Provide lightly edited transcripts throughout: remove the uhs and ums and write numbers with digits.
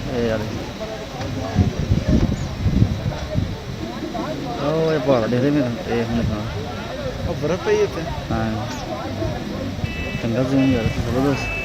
ਇਹ ਵਾਲੇ ਉਹ ਇਹ ਪਹਾੜ ਦੇਖਦੇ ਮੈਨੂੰ ਇਹ ਹੁਣ ਉਹ ਬਰਫ਼ ਪਈ ਇੱਥੇ। ਹਾਂ ਚੰਗਾ ਜ਼ੂਮ ਯਾਰ ਜ਼ਬਰਦਸਤ।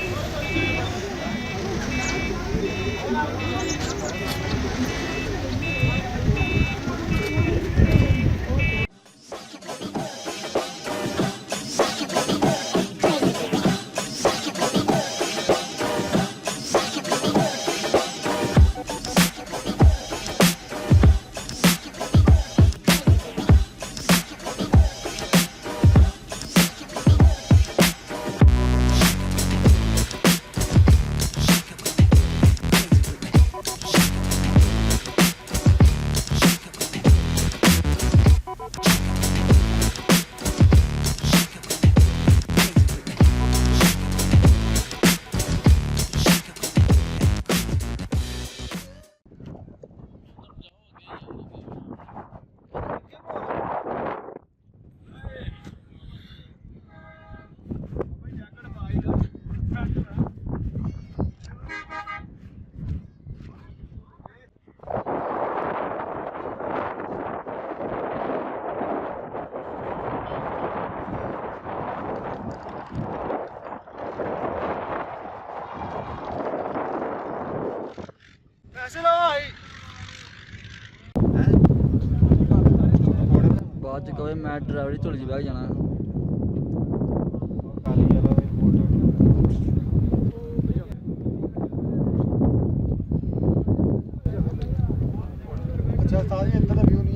ਬਾਅਦ ਚ ਕਹੇ ਮੈਂ ਡਰਾਈਵਰੀ ਝੁੱਲ ਜੀ ਬਹਿ ਜਾਣਾ। ਅੱਛਾ ਸਾਰੀ ਇੱਧਰ ਦਾ ਵਿਊ ਨਹੀਂ